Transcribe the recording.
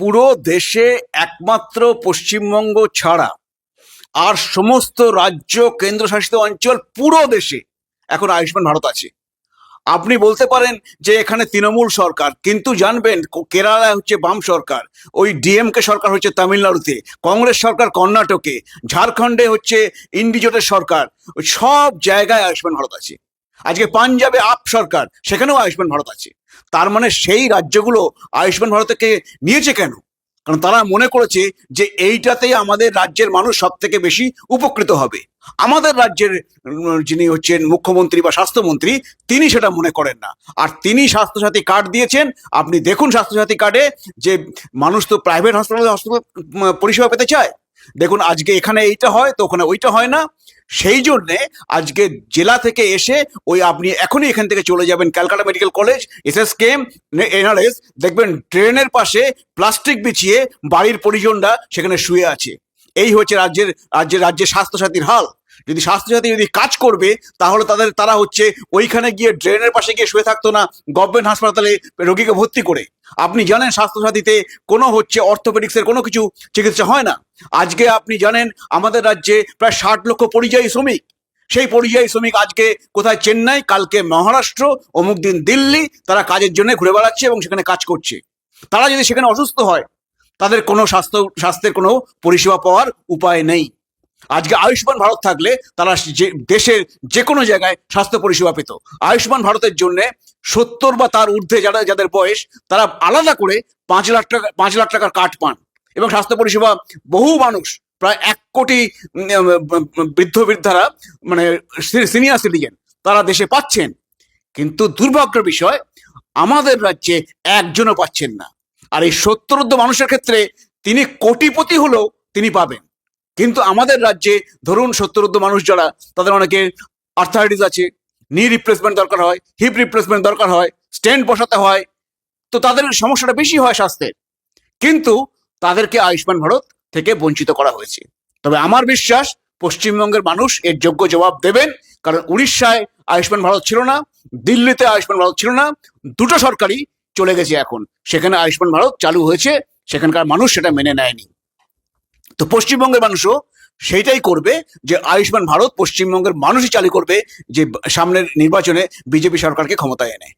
পুরো দেশে একমাত্র পশ্চিমবঙ্গ ছাড়া আর সমস্ত রাজ্য কেন্দ্রশাসিত অঞ্চল পুরো দেশে এখন আয়ুষ্মান ভারত আছে। আপনি বলতে পারেন যে এখানে তৃণমূল সরকার, কিন্তু জানবেন কেরালায় হচ্ছে বাম সরকার, ওই ডিএমকে সরকার হচ্ছে তামিলনাড়ুতে, কংগ্রেস সরকার কর্ণাটকে, ঝাড়খণ্ডে হচ্ছে ইন্ডিজোটের সরকার, ওই সব জায়গায় আয়ুষ্মান ভারত আছে। আজকে পাঞ্জাবে আপ সরকার, সেখানেও আয়ুষ্মান ভারত আছে। তার মানে সেই রাজ্যগুলো আয়ুষ্মান ভারতকে নিয়েছে কেন? কারণ তারা মনে করেছে যে এইটাতেই আমাদের রাজ্যের মানুষ সব থেকে বেশি উপকৃত হবে। আমাদের রাজ্যের যিনি হচ্ছেন মুখ্যমন্ত্রী বা স্বাস্থ্যমন্ত্রী, তিনি সেটা মনে করেন না। আর তিনি স্বাস্থ্যসাথী কার্ড দিয়েছেন। আপনি দেখুন স্বাস্থ্যসাথী কার্ডে যে মানুষ তো প্রাইভেট হাসপাতালে পরিষেবা পেতে চায়। দেখুন আজকে এখানে এইটা হয় তো ওখানে ওইটা হয় না। সেই জন্যে আজকে জেলা থেকে এসে ওই আপনি এখনই এখান থেকে চলে যাবেন Calcutta medical college, SSKM, NRS, দেখবেন ট্রেনের পাশে প্লাস্টিক বিছিয়ে বাড়ির পরিজনরা সেখানে শুয়ে আছে। এই হচ্ছে রাজ্যের স্বাস্থ্যসাথীর হাল। যদি স্বাস্থ্যসাথী যদি কাজ করবে তাহলে তারা হচ্ছে ওইখানে গিয়ে ড্রেনের পাশে গিয়ে শুয়ে থাকতো না গভর্নমেন্ট হাসপাতালে রোগীকে ভর্তি করে। আপনি জানেন স্বাস্থ্যসাথীতে কোনো হচ্ছে অর্থোপেডিক্সের কোনো কিছু চিকিৎসা হয় না। আজকে আপনি জানেন আমাদের রাজ্যে প্রায় 60 লক্ষ পরিযায়ী শ্রমিক। সেই পরিযায়ী শ্রমিক আজকে কোথায় চেন্নাই, কালকে মহারাষ্ট্র, অমুক দিন দিল্লি, তারা কাজের জন্য ঘুরে বেড়াচ্ছে এবং সেখানে কাজ করছে। তারা যদি সেখানে অসুস্থ হয় তাদের কোনো স্বাস্থ্যের কোনো পরিষেবা পাওয়ার উপায় নেই। আজকে আয়ুষ্মান ভারত থাকলে তারা দেশের যে কোনো জায়গায় স্বাস্থ্য পরিষেবা পেত। আয়ুষ্মান ভারতের জন্য 70 বা তার ঊর্ধ্বে যাদের বয়স, তারা আলাদা করে 5 লাখ টাকার কার্ড পান এবং স্বাস্থ্য পরিষেবা বহু মানুষ, প্রায় 1 কোটি বৃদ্ধারা, মানে সিনিয়র সিটিজেন, তারা দেশে পাচ্ছেন। কিন্তু দুর্ভাগ্যের বিষয় আমাদের রাজ্যে একজনও পাচ্ছেন না। আর এই 70 মানুষের ক্ষেত্রে তিনি কোটিপতি হলেও তিনি পাবেন। কিন্তু আমাদের রাজ্যে ধরুন 70 মানুষ যারা, তাদের অনেকে আর্থারাইটিস আছে, নি রিপ্লেসমেন্ট দরকার হয়, হিপ রিপ্লেসমেন্ট দরকার হয়, স্টেন্ট বসাতে হয়, তো তাদের সমস্যাটা বেশি হয় স্বাস্থ্যের। কিন্তু তাদেরকে আয়ুষ্মান ভারত থেকে বঞ্চিত করা হয়েছে। তবে আমার বিশ্বাস পশ্চিমবঙ্গের মানুষ এর যোগ্য জবাব দেবেন। কারণ উড়িষ্যায় আয়ুষ্মান ভারত ছিল না, দিল্লিতে আয়ুষ্মান ভারত ছিল না, দুটো সরকারই চলে গেছে এখন, সেখানে আয়ুষ্মান ভারত চালু হয়েছে, সেখানকার মানুষ সেটা মেনে নেয়নি। তো পশ্চিমবঙ্গের মানুষও সেইটাই করবে যে আয়ুষ্মান ভারত পশ্চিমবঙ্গের মানুষই চালু করবে, যে সামনের নির্বাচনে বিজেপি সরকারকে ক্ষমতায় এনে।